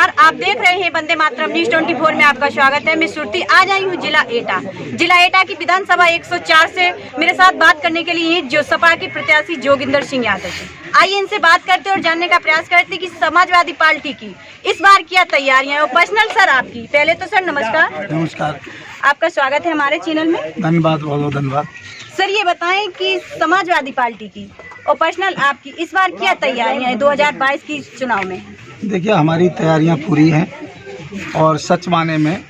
नमस्कार, आप देख रहे हैं वंदे मातरम न्यूज 24 में आपका स्वागत है। मैं श्रुति आज आई हूँ जिला एटा की विधानसभा 104 से मेरे साथ बात करने के लिए जो सपा के प्रत्याशी जोगिंदर सिंह यादव है। आइए इनसे बात करते और जानने का प्रयास करते कि समाजवादी पार्टी की इस बार क्या तैयारियां हैं। पर्सनल सर आपकी, पहले तो सर नमस्कार। नमस्कार, आपका स्वागत है हमारे चैनल में। धन्यवाद, बहुत धन्यवाद। सर ये बताएं कि समाजवादी पार्टी की और पर्सनल आपकी इस बार क्या तैयारियां हैं 2022 की चुनाव में। देखिए, हमारी तैयारियां पूरी हैं और सच माने में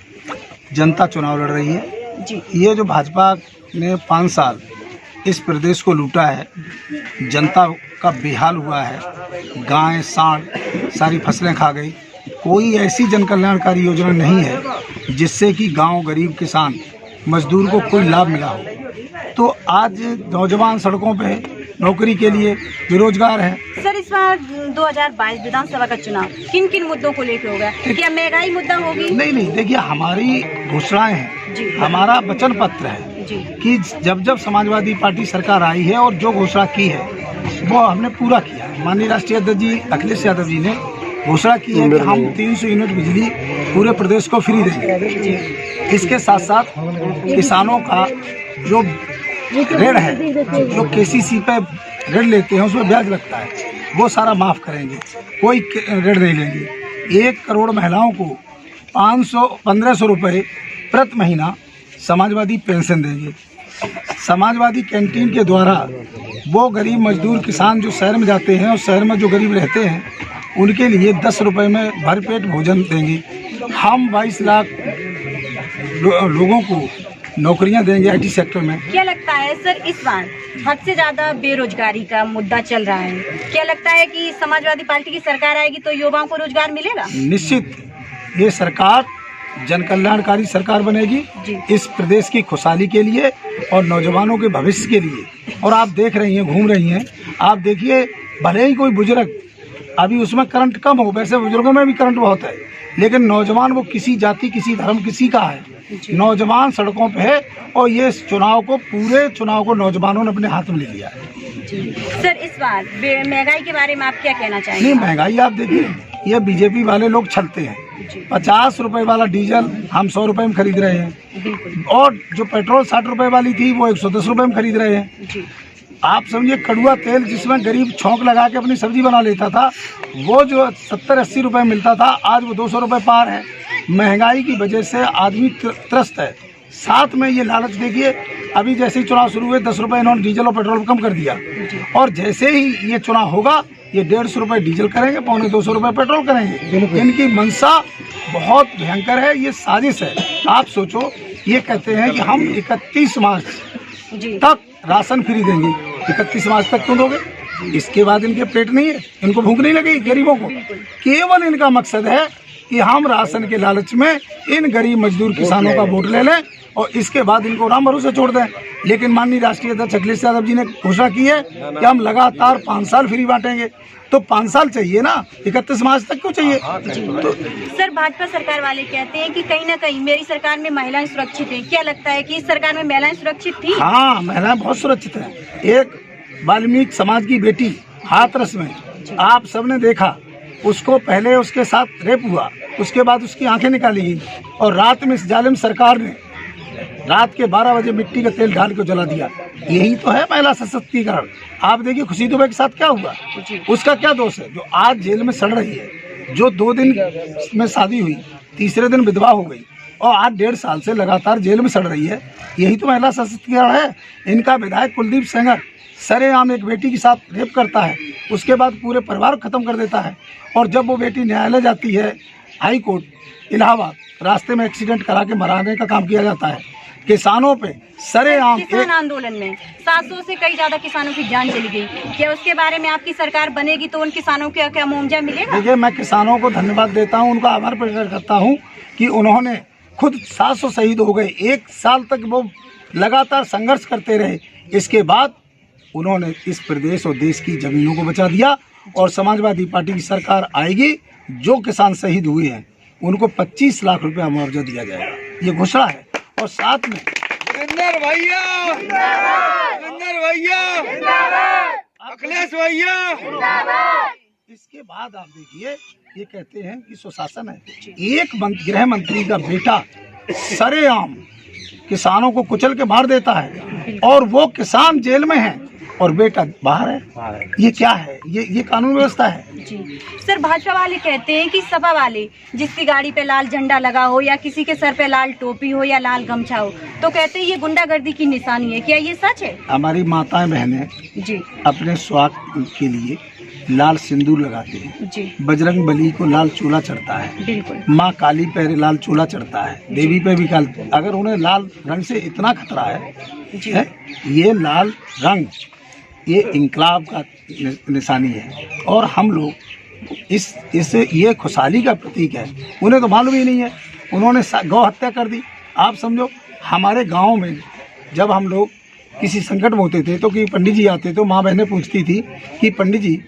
जनता चुनाव लड़ रही है जी। ये जो भाजपा ने 5 साल इस प्रदेश को लूटा है, जनता का बेहाल हुआ है, गाय सांड सारी फसलें खा गई। कोई ऐसी जन कल्याणकारी योजना नहीं है जिससे कि गांव, गरीब, किसान, मजदूर को कोई लाभ मिला हो। तो आज नौजवान सड़कों पे नौकरी के लिए बेरोजगार है। सर इस बार 2022 विधानसभा का चुनाव किन किन मुद्दों को लेकर होगा? क्या महंगाई मुद्दा होगी? नहीं, देखिए, हमारी घोषणाएं हैं, हमारा वचन पत्र है जी। कि जब जब समाजवादी पार्टी सरकार आई है और जो घोषणा की है वो हमने पूरा किया है। माननीय राष्ट्रीय अध्यक्ष जी अखिलेश यादव जी ने घोषणा की है कि हम 300 यूनिट बिजली पूरे प्रदेश को फ्री देंगे। इसके साथ साथ किसानों का जो ऋण है, जो KCC पे ऋण लेते हैं उसमें ब्याज लगता है, वो सारा माफ़ करेंगे, कोई ऋण नहीं लेंगे। 1 करोड़ महिलाओं को 1500 रुपये प्रति महीना समाजवादी पेंशन देंगे। समाजवादी कैंटीन के द्वारा वो गरीब मजदूर किसान जो शहर में जाते हैं और शहर में जो गरीब रहते हैं उनके लिए 10 रुपये में भरपेट भोजन देंगे। हम 22 लाख लोगों को नौकरियां देंगे IT सेक्टर में। क्या लगता है सर इस बार हद से ज्यादा बेरोजगारी का मुद्दा चल रहा है, क्या लगता है कि समाजवादी पार्टी की सरकार आएगी तो युवाओं को रोजगार मिलेगा? निश्चित ये सरकार जन कल्याणकारी सरकार बनेगी इस प्रदेश की खुशहाली के लिए और नौजवानों के भविष्य के लिए। और आप देख रही हैं, घूम रही हैं, आप देखिए, भले ही कोई बुजुर्ग अभी उसमें करंट कम हो, वैसे बुजुर्गों में भी करंट बहुत है, लेकिन नौजवान वो किसी जाति, किसी धर्म, किसी का है, नौजवान सड़कों पे है। और ये पूरे चुनाव को नौजवानों ने अपने हाथ में ले लिया है। सर इस बार महंगाई के बारे में आप क्या कहना चाहेंगे? नहीं, महंगाई आप देखिए, ये बीजेपी वाले लोग छलते हैं। 50 रुपए वाला डीजल हम 100 रुपए में खरीद रहे हैं और जो पेट्रोल 60 रुपए वाली थी वो 110 रुपए में खरीद रहे हैं। आप समझिए, कड़ुआ तेल जिसमें गरीब छौंक लगा के अपनी सब्जी बना लेता था, वो जो 70-80 रुपए मिलता था, आज वो 200 रुपए पार है। महंगाई की वजह से आदमी त्रस्त है। साथ में ये लालच देखिए, अभी जैसे ही चुनाव शुरू हुए 10 रुपए इन्होंने डीजल और पेट्रोल कम कर दिया और जैसे ही ये चुनाव होगा ये 150 रुपए डीजल करेंगे, 125 रुपए पेट्रोल करेंगे। इनकी मंशा बहुत भयंकर है, ये साजिश है। आप सोचो, ये कहते हैं कि हम 31 मार्च तक राशन फ्री देंगे। 31 मार्च तक क्यों दोगे? इसके बाद इनके पेट नहीं है, इनको भूख नहीं लगेगी गरीबों को। केवल इनका मकसद है कि हम राशन के लालच में इन गरीब मजदूर किसानों का वोट ले लें और इसके बाद इनको राम भरोसे छोड़ दें। लेकिन माननीय राष्ट्रीय अध्यक्ष अखिलेश यादव जी ने घोषणा की है कि हम लगातार 5 साल फ्री बांटेंगे, तो 5 साल चाहिए ना, 31 मार्च तक क्यों चाहिए? तो सर भाजपा सरकार वाले कहते हैं कि कहीं ना कहीं मेरी सरकार में महिलाएं सुरक्षित हैं। क्या लगता है कि इस सरकार में महिलाएं सुरक्षित थी? हाँ, महिलाएं बहुत सुरक्षित हैं। एक वाल्मीकि समाज की बेटी हाथरस में आप सबने देखा, उसको पहले उसके साथ रेप हुआ, उसके बाद उसकी आंखें निकाली गई और रात में इस जालिम सरकार ने रात के 12 बजे मिट्टी का तेल डाल के जला दिया। यही तो है महिला सशक्तिकरण। आप देखिए खुशी दुबे के साथ क्या हुआ, उसका क्या दोष है जो आज जेल में सड़ रही है, जो 2 दिन में शादी हुई, तीसरे दिन विधवा हो गई और आज 1.5 साल से लगातार जेल में सड़ रही है। यही तो महिला सशक्तिकरण है। इनका विधायक कुलदीप सेंगर सरेआम एक बेटी के साथ रेप करता है, उसके बाद पूरे परिवार को खत्म कर देता है और जब वो बेटी न्यायालय जाती है, हाई कोर्ट इलाहाबाद, रास्ते में एक्सीडेंट करा के मराने का काम किया जाता है। किसानों पे सरेआम किसान आंदोलन में 700 से कई ज्यादा किसानों की जान चली गई। क्या उसके बारे में आपकी सरकार बनेगी तो उन किसानों को क्या मुआवजा मिलेगा? देखिए, मैं किसानों को धन्यवाद देता हूं, उनका आभार प्रकट करता हूं कि उन्होंने खुद 700 शहीद हो गए। 1 साल तक वो लगातार संघर्ष करते रहे। इसके बाद उन्होंने इस प्रदेश और देश की जमीनों को बचा दिया और समाजवादी पार्टी की सरकार आएगी, जो किसान शहीद हुए हैं उनको 25 लाख रुपया मुआवजा दिया जाएगा, ये घोषणा है। और साथ में भैया, अखिलेश भैया। इसके बाद आप देखिए ये कहते हैं कि सुशासन है। एक गृह मंत्री का बेटा सरेआम किसानों को कुचल के मार देता है और वो किसान जेल में है और बेटा बाहर है। ये क्या है? ये कानून व्यवस्था है? जी सर, भाजपा वाले कहते हैं कि सपा वाले जिसकी गाड़ी पे लाल झंडा लगा हो या किसी के सर पे लाल टोपी हो या लाल गमछा हो तो कहते हैं ये गुंडागर्दी की निशानी है। क्या ये सच है? हमारी माताएं बहनें जी अपने स्वास्थ्य के लिए लाल सिंदूर लगाते हैं। जी बजरंग बली को लाल चूल्हा चढ़ता है। बिल्कुल। माँ काली पे लाल चूल्हा चढ़ता है। देवी पे भी काल। अगर उन्हें लाल रंग से इतना खतरा है, ये लाल रंग ये इंकलाब का निशानी है और हम लोग ये खुशहाली का प्रतीक है। उन्हें तो मालूम ही नहीं है। उन्होंने गौ हत्या कर दी। आप समझो, हमारे गांव में जब हम लोग किसी संकट में होते थे तो कि पंडित जी आते तो माँ बहनें पूछती थी कि पंडित जी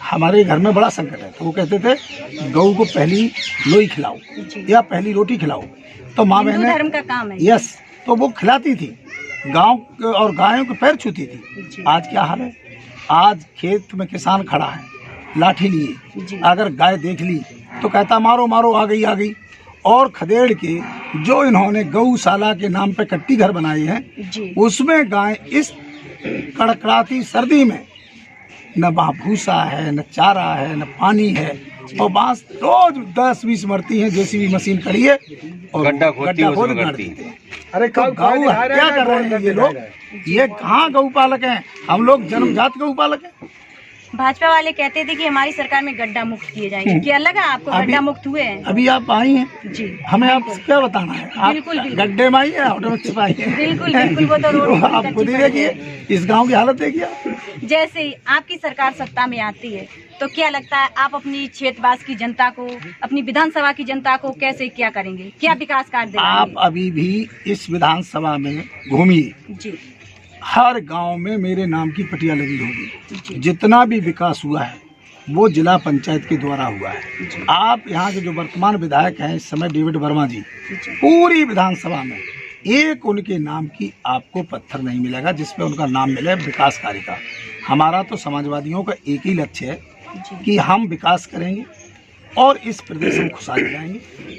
हमारे घर में बड़ा संकट है, तो वो कहते थे गऊ को पहली लोई खिलाओ या पहली रोटी खिलाओ। तो माँ बहनें धर्म का काम है। यस, तो वो खिलाती थी, गांव और गायों के पैर छूती थी। आज क्या हाल है? आज खेत में किसान खड़ा है लाठी लिए, अगर गाय देख ली तो कहता मारो मारो, आ गई आ गई। और खदेड़ के जो इन्होंने गौशाला के नाम पे कट्टी घर बनाए हैं उसमें गाय इस कड़कड़ाती सर्दी में न भूसा है, न चारा है, न पानी है और बांस रोज 10-20 मरती हैं। जेसीबी मशीन खड़ी है और गड्ढा खोद गाड़ती है। अरे तो गौ हत्या कर रहे हैं ये लोग। ये कहाँ गौपालक हैं? हम लोग जन्मजात गौपालक हैं। भाजपा वाले कहते थे कि हमारी सरकार में गड्ढा मुक्त किए जाएंगे। क्या लगा आपको? गड्ढा मुक्त हुए हैं? अभी आप आई हैं जी, हमें आप क्या बताना है? आप बिल्कुल गड्ढे में आई है, ऑटो में छिपाई है। बिल्कुल बिल्कुल, वो तो रोड आप खुद ही देखिए, इस गांव की हालत देखिए आप। जैसे ही आपकी सरकार सत्ता में आती है तो क्या लगता है आप अपनी क्षेत्रवास की जनता को, अपनी विधानसभा की जनता को कैसे क्या करेंगे? क्या विकास कार्य आप अभी भी इस विधानसभा में घूमिए जी, हर गांव में मेरे नाम की पटिया लगी होगी। जितना भी विकास हुआ है वो जिला पंचायत के द्वारा हुआ है। आप यहाँ के जो वर्तमान विधायक हैं इस समय डेविड वर्मा जी, पूरी विधानसभा में एक उनके नाम की आपको पत्थर नहीं मिलेगा जिसपे उनका नाम मिले विकास कार्य का। हमारा तो समाजवादियों का एक ही लक्ष्य है कि हम विकास करेंगे और इस प्रदेश में खुशहाली लाएंगे।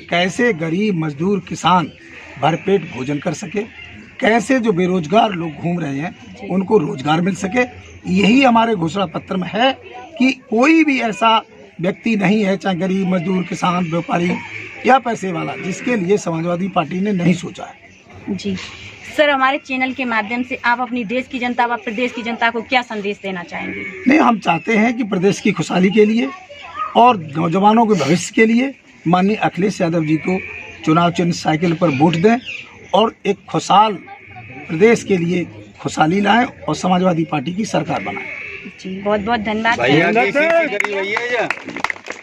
कैसे गरीब मजदूर किसान भरपेट भोजन कर सके, कैसे जो बेरोजगार लोग घूम रहे हैं उनको रोजगार मिल सके। यही हमारे घोषणा पत्र में है कि कोई भी ऐसा व्यक्ति नहीं है, चाहे गरीब मजदूर किसान व्यापारी या पैसे वाला, जिसके लिए समाजवादी पार्टी ने नहीं सोचा है। जी सर, हमारे चैनल के माध्यम से आप अपनी देश की जनता व प्रदेश की जनता को क्या संदेश देना चाहेंगे? नहीं, हम चाहते हैं कि प्रदेश की खुशहाली के लिए और नौजवानों के भविष्य के लिए माननीय अखिलेश यादव जी को चुनाव चिन्ह साइकिल पर वोट दें और एक खुशहाल प्रदेश के लिए खुशहाली लाएं और समाजवादी पार्टी की सरकार बनाएं। जी बहुत बहुत धन्यवाद।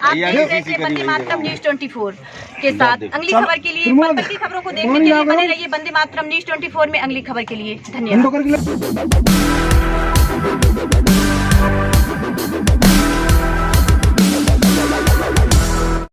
आप देख रहे थे वंदे मातरम न्यूज़ 24 के साथ। अगली खबर के लिए, पल पल की खबरों को देखने के लिए बने रहिए वंदे मातरम न्यूज़ 24 में। अगली खबर के लिए धन्यवाद।